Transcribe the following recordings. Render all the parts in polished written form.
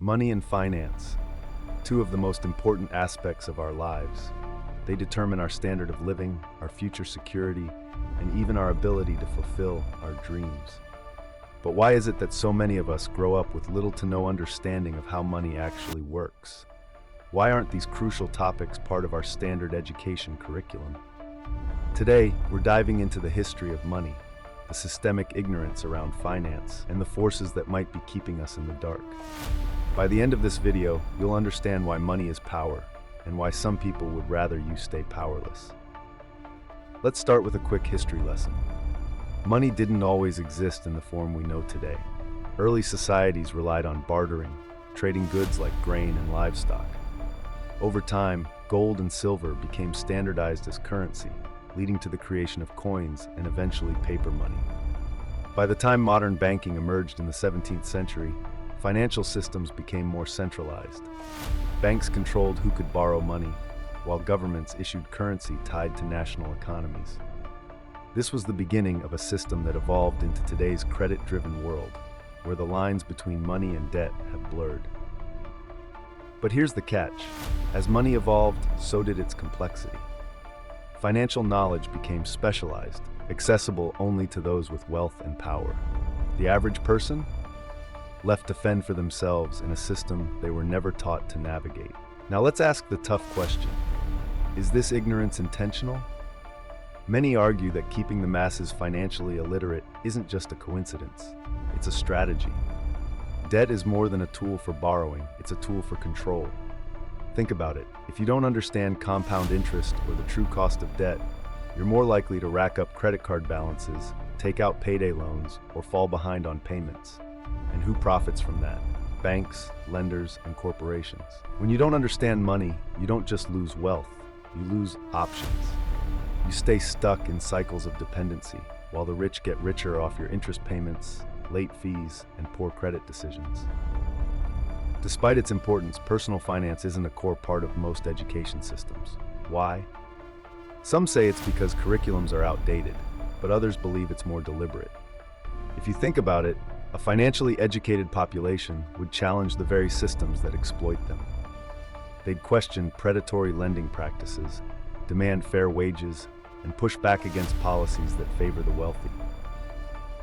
Money and finance, two of the most important aspects of our lives. They determine our standard of living, our future security, and even our ability to fulfill our dreams. But why is it that so many of us grow up with little to no understanding of how money actually works? Why aren't these crucial topics part of our standard education curriculum? Today, we're diving into the history of money, the systemic ignorance around finance, and the forces that might be keeping us in the dark. By the end of this video, you'll understand why money is power, and why some people would rather you stay powerless. Let's start with a quick history lesson. Money didn't always exist in the form we know today. Early societies relied on bartering, trading goods like grain and livestock. Over time, gold and silver became standardized as currency, leading to the creation of coins and eventually paper money. By the time modern banking emerged in the 17th century, financial systems became more centralized. Banks controlled who could borrow money, while governments issued currency tied to national economies. This was the beginning of a system that evolved into today's credit-driven world, where the lines between money and debt have blurred. But here's the catch. As money evolved, so did its complexity. Financial knowledge became specialized, accessible only to those with wealth and power. The average person? Left to fend for themselves in a system they were never taught to navigate. Now let's ask the tough question. Is this ignorance intentional? Many argue that keeping the masses financially illiterate isn't just a coincidence. It's a strategy. Debt is more than a tool for borrowing, it's a tool for control. Think about it. If you don't understand compound interest or the true cost of debt, you're more likely to rack up credit card balances, take out payday loans, or fall behind on payments. And who profits from that? Banks, lenders, and corporations. When you don't understand money, you don't just lose wealth, you lose options. You stay stuck in cycles of dependency, while the rich get richer off your interest payments, late fees, and poor credit decisions. Despite its importance, personal finance isn't a core part of most education systems. Why? Some say it's because curriculums are outdated, but others believe it's more deliberate. If you think about it, a financially educated population would challenge the very systems that exploit them. They'd question predatory lending practices, demand fair wages, and push back against policies that favor the wealthy.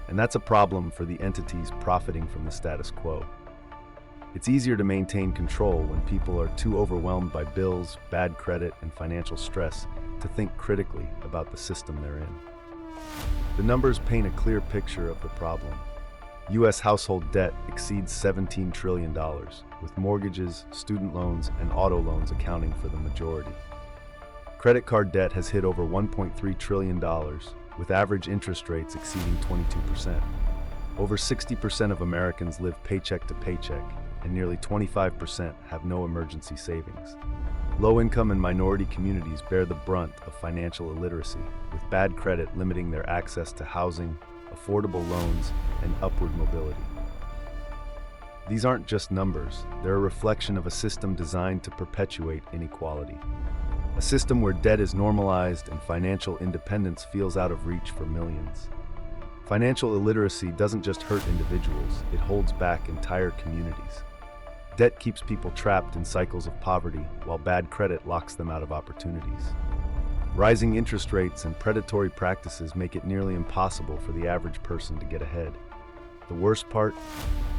And that's a problem for the entities profiting from the status quo. It's easier to maintain control when people are too overwhelmed by bills, bad credit, and financial stress to think critically about the system they're in. The numbers paint a clear picture of the problem. U.S. household debt exceeds $17 trillion, with mortgages, student loans, and auto loans accounting for the majority. Credit card debt has hit over $1.3 trillion, with average interest rates exceeding 22%. Over 60% of Americans live paycheck to paycheck, and nearly 25% have no emergency savings. Low-income and minority communities bear the brunt of financial illiteracy, with bad credit limiting their access to housing, affordable loans, and upward mobility. These aren't just numbers, they're a reflection of a system designed to perpetuate inequality. A system where debt is normalized and financial independence feels out of reach for millions. Financial illiteracy doesn't just hurt individuals, it holds back entire communities. Debt keeps people trapped in cycles of poverty, while bad credit locks them out of opportunities. Rising interest rates and predatory practices make it nearly impossible for the average person to get ahead. The worst part?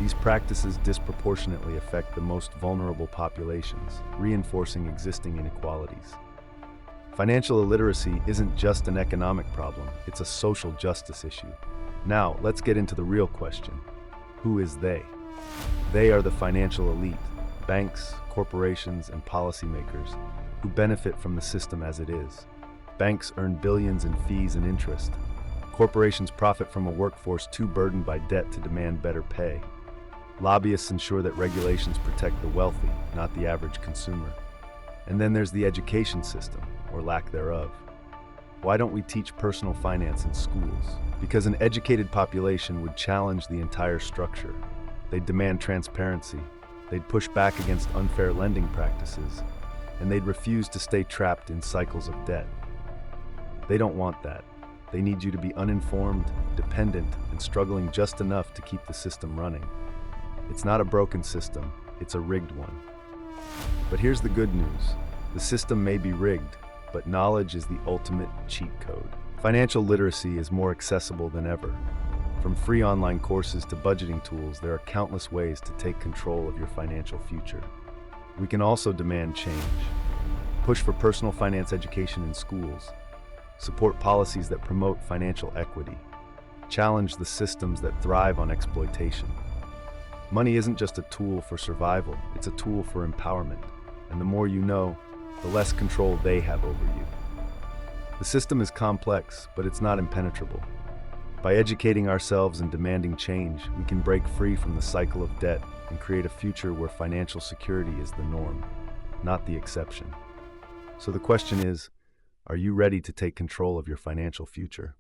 These practices disproportionately affect the most vulnerable populations, reinforcing existing inequalities. Financial illiteracy isn't just an economic problem, it's a social justice issue. Now, let's get into the real question. Who is they? They are the financial elite, banks, corporations, and policymakers, who benefit from the system as it is. Banks earn billions in fees and interest. Corporations profit from a workforce too burdened by debt to demand better pay. Lobbyists ensure that regulations protect the wealthy, not the average consumer. And then there's the education system, or lack thereof. Why don't we teach personal finance in schools? Because an educated population would challenge the entire structure. They'd demand transparency, they'd push back against unfair lending practices, and they'd refuse to stay trapped in cycles of debt. They don't want that. They need you to be uninformed, dependent, and struggling just enough to keep the system running. It's not a broken system, it's a rigged one. But here's the good news. The system may be rigged, but knowledge is the ultimate cheat code. Financial literacy is more accessible than ever. From free online courses to budgeting tools, there are countless ways to take control of your financial future. We can also demand change. Push for personal finance education in schools. Support policies that promote financial equity. Challenge the systems that thrive on exploitation. Money isn't just a tool for survival, it's a tool for empowerment. And the more you know, the less control they have over you. The system is complex, but it's not impenetrable. By educating ourselves and demanding change, we can break free from the cycle of debt and create a future where financial security is the norm, not the exception. So the question is, are you ready to take control of your financial future?